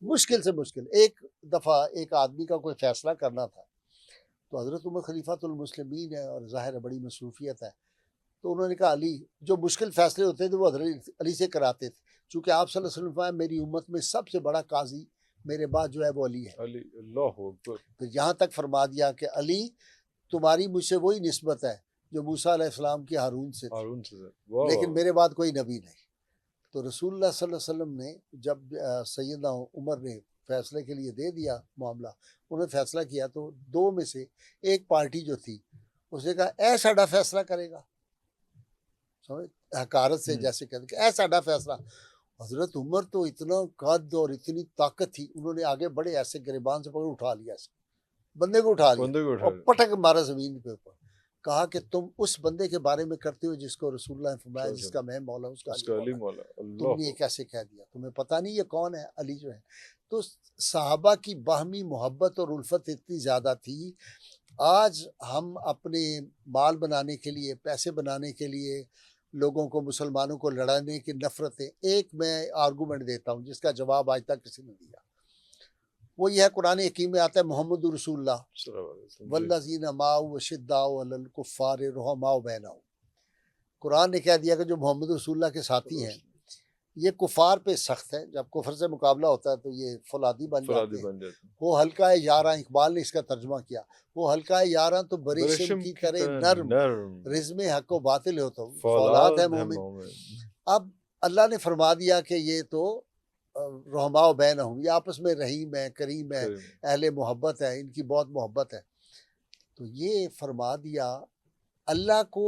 مشکل سے مشکل ایک دفعہ ایک آدمی کا کوئی فیصلہ کرنا تھا، تو حضرت عمر خلیفۃ المسلمین ہے اور ظاہر ہے بڑی مصروفیت ہے، تو انہوں نے کہا علی، جو مشکل فیصلے ہوتے تھے وہ حضرت علی سے کراتے تھے، چونکہ آپ صلی اللہ علیہ وسلم فرمایا میری امت میں سب سے بڑا قاضی میرے بعد جو ہے وہ علی ہے۔ علی، اللہ اکبر۔ تو یہاں تک فرما دیا کہ علی تمہاری مجھ سے وہی نسبت ہے جو موسیٰ علیہ السلام کی ہارون سے تھی، ہارون سے، واہ، لیکن میرے بعد کوئی نبی نہیں۔ تو رسول اللہ صلی اللہ علیہ وسلم نے جب سیدنا عمر نے فیصلے کے لیے دے دیا معاملہ، انہوں نے فیصلہ کیا، تو دو میں سے ایک پارٹی جو تھی اس نے کہا اے ساڈا فیصلہ کرے گا، سمجھ حقارت سے جیسے کہتے کہ اے ساڈا فیصلہ۔ حضرت عمر تو اتنا قد اور اتنی طاقت تھی، انہوں نے آگے بڑے ایسے گریبان سے پکڑ اٹھا لیا، ایسے بندے کو اٹھا بندے کو لیا اٹھا اور لیا۔ پٹک مارا زمین کے اوپر، کہا کہ تم اس بندے کے بارے میں کرتے ہو جس کو رسول اللہ نے فرمایا جس کا میں مولا اس کا اس کا علی علی مولا، مولا، تم نے یہ اللہ، کیسے کہہ دیا؟ تمہیں پتہ نہیں یہ کون ہے؟ علی جو ہے۔ تو صحابہ کی باہمی محبت اور الفت اتنی زیادہ تھی، آج ہم اپنے مال بنانے کے لیے، پیسے بنانے کے لیے لوگوں کو، مسلمانوں کو لڑانے کی نفرتیں، ایک میں آرگومنٹ دیتا ہوں جس کا جواب آج تک کسی نے دیا، وہ یہ ہے قرآن حکیم میں آتا ہے محمد رسول اللہ صلی اللہ علیہ وسلم، جی۔ والذین معہ اشداء علی الکفار رحماء بینہم۔ قرآن نے کہہ دیا کہ جو محمد رسول اللہ کے ساتھی ہیں یہ کفار پہ سخت ہے، جب کفر سے مقابلہ ہوتا ہے تو یہ فولادی بن جاتے فرادی ہیں۔ بن جاتے ہیں، وہ حلقہ یاراں، اقبال نے اس کا ترجمہ کیا، وہ حلقہ یاراں تو بریشم کی طرح نرم، رزم حق و باطل ہو تو فولاد ہے مومن۔ اب اللہ نے فرما دیا کہ یہ تو رحماء بینہم، یہ آپس میں رحیم ہے، کریم ہے، اہل محبت ہے، ان کی بہت محبت ہے۔ تو یہ فرما دیا۔ اللہ کو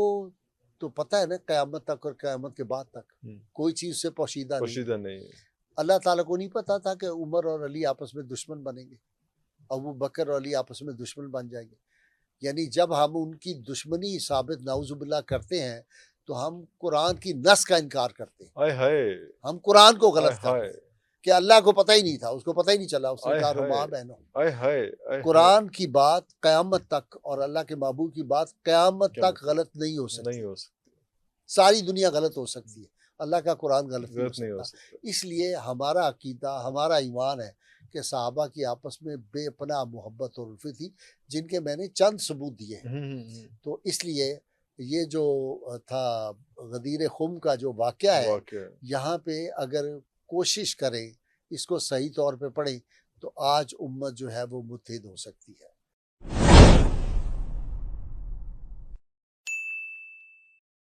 تو پتہ ہے نا قیامت تک اور قیامت کے بعد تک کوئی چیز سے پوشیدہ نہیں ہے۔ اللہ تعالیٰ کو نہیں پتا تھا کہ عمر اور علی آپس میں دشمن بنیں گے، ابو بکر اور علی آپس میں دشمن بن جائیں گے۔ یعنی جب ہم ان کی دشمنی ثابت نعوذ باللہ کرتے ہیں تو ہم قرآن کی نص کا انکار کرتے ہیں، ہم قرآن کو غلط کرتے ہیں کہ اللہ کو پتہ ہی نہیں تھا، اس کو پتہ ہی نہیں چلا، اس نے کہا رحماء بینہم۔ قرآن کی بات قیامت تک اور اللہ کے محبوب کی بات قیامت تک غلط نہیں ہو سکتی، ساری دنیا غلط ہو سکتی ہے، اللہ کا قرآن غلط نہیں ہو سکتا۔ اس لیے ہمارا عقیدہ، ہمارا ایمان ہے کہ صحابہ کی آپس میں بے پناہ محبت اور الفت تھی، جن کے میں نے چند ثبوت دیے ہیں۔ تو اس لیے یہ جو تھا غدیر خم کا جو واقعہ ہے، یہاں پہ اگر کوشش کریں، اس کو صحیح طور پہ پڑھیں، تو آج امت جو ہے وہ متحد ہو سکتی ہے۔